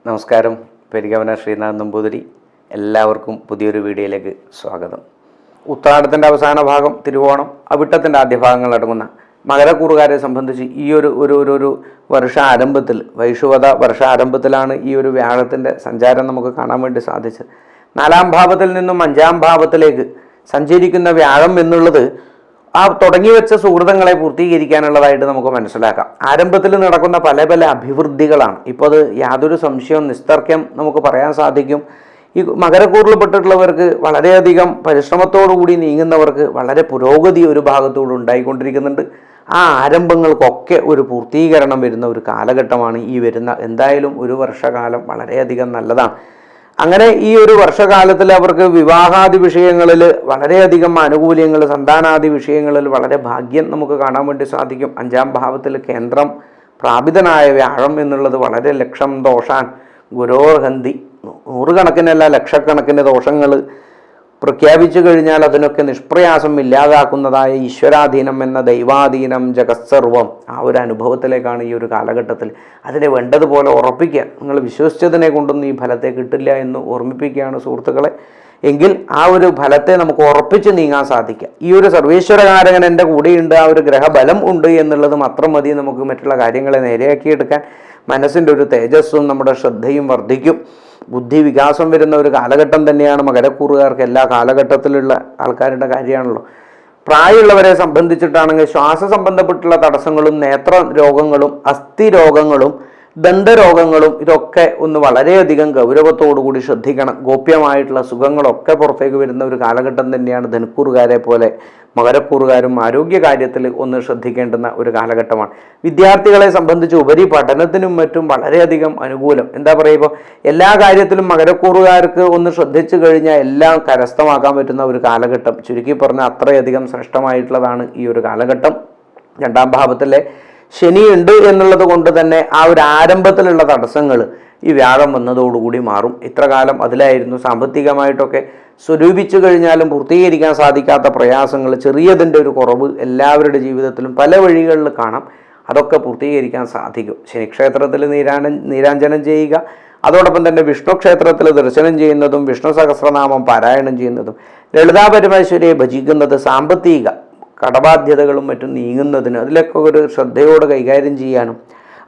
നമസ്കാരം. പെരികവന ശ്രീനാഥ് നമ്പൂതിരി. എല്ലാവർക്കും പുതിയൊരു വീഡിയോയിലേക്ക് സ്വാഗതം. ഉത്രാടത്തിൻ്റെ അവസാന ഭാഗം തിരുവോണം, അവിട്ടത്തിൻ്റെ ആദ്യ ഭാഗങ്ങൾ അടങ്ങുന്ന മകരക്കൂറുകാരെ സംബന്ധിച്ച് ഈ ഒരു വർഷാരംഭത്തിൽ, വൈഷുവത വർഷാരംഭത്തിലാണ് ഈ ഒരു വ്യാഴത്തിൻ്റെ സഞ്ചാരം നമുക്ക് കാണാൻ വേണ്ടി സാധിച്ചത്. 4-ാം ഭാവത്തിൽ നിന്നും 5-ാം ഭാവത്തിലേക്ക് സഞ്ചരിക്കുന്ന വ്യാഴം എന്നുള്ളത് ആ തുടങ്ങി വെച്ച സുഹൃതങ്ങളെ പൂർത്തീകരിക്കാനുള്ളതായിട്ട് നമുക്ക് മനസ്സിലാക്കാം. ആരംഭത്തിൽ നടക്കുന്ന പല പല അഭിവൃദ്ധികളാണ്. ഇപ്പോൾ അത് യാതൊരു സംശയവും നിസ്തർക്കം നമുക്ക് പറയാൻ സാധിക്കും. ഈ മകരക്കൂറിൽപ്പെട്ടിട്ടുള്ളവർക്ക് വളരെയധികം പരിശ്രമത്തോടുകൂടി നീങ്ങുന്നവർക്ക് വളരെ പുരോഗതി ഒരു ഭാഗത്തോട് ഉണ്ടായിക്കൊണ്ടിരിക്കുന്നുണ്ട്. ആ ആരംഭങ്ങൾക്കൊക്കെ ഒരു പൂർത്തീകരണം വരുന്ന ഒരു കാലഘട്ടമാണ് ഈ വരുന്ന. എന്തായാലും ഒരു വർഷകാലം വളരെയധികം നല്ലതാണ്. അങ്ങനെ ഈ ഒരു വർഷകാലത്തിൽ അവർക്ക് വിവാഹാദി വിഷയങ്ങളിൽ വളരെയധികം ആനുകൂല്യങ്ങൾ, സന്താനാദി വിഷയങ്ങളിൽ വളരെ ഭാഗ്യം നമുക്ക് കാണാൻ വേണ്ടി സാധിക്കും. 5-ാം ഭാവത്തിൽ കേന്ദ്രം പ്രാപിതനായ വ്യാഴം എന്നുള്ളത് വളരെ ലക്ഷം ദോഷാൻ ഗുരോർഹന്തി, നൂറുകണക്കിനല്ല ലക്ഷക്കണക്കിന് ദോഷങ്ങൾ പ്രഖ്യാപിച്ചു കഴിഞ്ഞാൽ അതിനൊക്കെ നിഷ്പ്രയാസം ഇല്ലാതാക്കുന്നതായ ഈശ്വരാധീനം എന്ന ദൈവാധീനം ജഗത്സർവം, ആ ഒരു അനുഭവത്തിലേക്കാണ് ഈ ഒരു കാലഘട്ടത്തിൽ അതിനെ വേണ്ടതുപോലെ ഉറപ്പിക്കുക. നിങ്ങൾ വിശ്വസിച്ചതിനെ കൊണ്ടൊന്നും ഈ ഫലത്തെ കിട്ടില്ല എന്ന് ഓർമ്മിപ്പിക്കുകയാണ് സുഹൃത്തുക്കളെ. എങ്കിൽ ആ ഒരു ഫലത്തെ നമുക്ക് ഉറപ്പിച്ച് നീങ്ങാൻ സാധിക്കുക. ഈ ഒരു സർവേശ്വരകാരകൻ എൻ്റെ കൂടെയുണ്ട്, ആ ഒരു ഗ്രഹബലം ഉണ്ട് എന്നുള്ളത് മാത്രം മതി നമുക്ക് മറ്റുള്ള കാര്യങ്ങളെ നേരെയാക്കിയെടുക്കാൻ. മനസ്സിൻ്റെ ഒരു തേജസ്സും നമ്മുടെ ശ്രദ്ധയും വർദ്ധിക്കും. ബുദ്ധി വികാസം വരുന്ന ഒരു കാലഘട്ടം തന്നെയാണ് മകരക്കൂറുകാർക്ക്. എല്ലാ കാലഘട്ടത്തിലുള്ള ആൾക്കാരുടെ കാര്യമാണല്ലോ. പ്രായമുള്ളവരെ സംബന്ധിച്ചിട്ടാണെങ്കിൽ ശ്വാസ സംബന്ധപ്പെട്ടുള്ള തടസ്സങ്ങളും നേത്ര രോഗങ്ങളും അസ്ഥി രോഗങ്ങളും ദന്തരോഗങ്ങളും ഇതൊക്കെ ഒന്ന് വളരെയധികം ഗൗരവത്തോടുകൂടി ശ്രദ്ധിക്കണം. ഗോപ്യമായിട്ടുള്ള സുഖങ്ങളൊക്കെ പുറത്തേക്ക് വരുന്ന ഒരു കാലഘട്ടം തന്നെയാണ് ധനുക്കൂറുകാരെ പോലെ മകരക്കൂറുകാരും ആരോഗ്യകാര്യത്തിൽ ഒന്ന് ശ്രദ്ധിക്കേണ്ടുന്ന ഒരു കാലഘട്ടമാണ്. വിദ്യാർത്ഥികളെ സംബന്ധിച്ച് ഉപരിപഠനത്തിനും മറ്റും വളരെയധികം അനുകൂലം. എന്താ പറയുക, ഇപ്പോൾ എല്ലാ കാര്യത്തിലും മകരക്കൂറുകാർക്ക് ഒന്ന് ശ്രദ്ധിച്ചു കഴിഞ്ഞാൽ എല്ലാം കരസ്ഥമാക്കാൻ പറ്റുന്ന ഒരു കാലഘട്ടം. ചുരുക്കി പറഞ്ഞാൽ അത്രയധികം ശ്രേഷ്ഠമായിട്ടുള്ളതാണ് ഈ ഒരു കാലഘട്ടം. 2-ാം ഭാവത്തിലെ ശനിയുണ്ട് എന്നുള്ളത് കൊണ്ട് തന്നെ ആ ഒരു ആരംഭത്തിലുള്ള തടസ്സങ്ങൾ ഈ വ്യാഴം വന്നതോടുകൂടി മാറും. ഇത്ര കാലം അതിലായിരുന്നു. സാമ്പത്തികമായിട്ടൊക്കെ സ്വരൂപിച്ചു കഴിഞ്ഞാലും പൂർത്തീകരിക്കാൻ സാധിക്കാത്ത പ്രയാസങ്ങൾ, ചെറിയതിൻ്റെ ഒരു കുറവ് എല്ലാവരുടെ ജീവിതത്തിലും പല വഴികളിൽ കാണാം. അതൊക്കെ പൂർത്തീകരിക്കാൻ സാധിക്കും. ശനിക്ഷേത്രത്തിൽ നീരാഞ്ജനം ചെയ്യുക, അതോടൊപ്പം തന്നെ വിഷ്ണു ക്ഷേത്രത്തിൽ ദർശനം ചെയ്യുന്നതും വിഷ്ണു സഹസ്രനാമം പാരായണം ചെയ്യുന്നതും ലളിതാ പരമേശ്വരിയെ ഭജിക്കുന്നത് സാമ്പത്തിക കടബാധ്യതകളും മറ്റും നീങ്ങുന്നതിന് അതിലൊക്കെ ഒരു ശ്രദ്ധയോടെ കൈകാര്യം ചെയ്യാനും,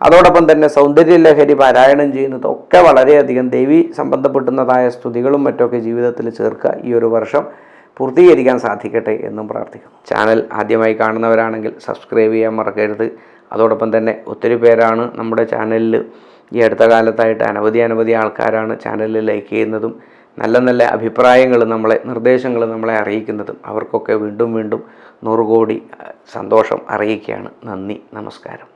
അതോടൊപ്പം തന്നെ സൗന്ദര്യലഹരി പാരായണം ചെയ്യുന്നതും ഒക്കെ വളരെയധികം ദേവി സംബന്ധപ്പെടുന്നതായ സ്തുതികളും മറ്റൊക്കെ ജീവിതത്തിൽ ചേർക്കുക. ഈ ഒരു വർഷം പൂർത്തീകരിക്കാൻ സാധിക്കട്ടെ എന്നും പ്രാർത്ഥിക്കുന്നു. ചാനൽ ആദ്യമായി കാണുന്നവരാണെങ്കിൽ സബ്സ്ക്രൈബ് ചെയ്യാൻ മറക്കരുത്. അതോടൊപ്പം തന്നെ ഒത്തിരി പേരാണ് നമ്മുടെ ചാനലിൽ ഈ അടുത്ത കാലത്തായിട്ട് അനവധി ആൾക്കാരാണ് ചാനലിൽ ലൈക്ക് ചെയ്യുന്നതും നല്ല നല്ല അഭിപ്രായങ്ങൾ നിർദ്ദേശങ്ങൾ നമ്മളെ അറിയിക്കുന്നതും. അവർക്കൊക്കെ വീണ്ടും 100 കോടി സന്തോഷം അറിയിക്കുകയാണ്. നന്ദി, നമസ്കാരം.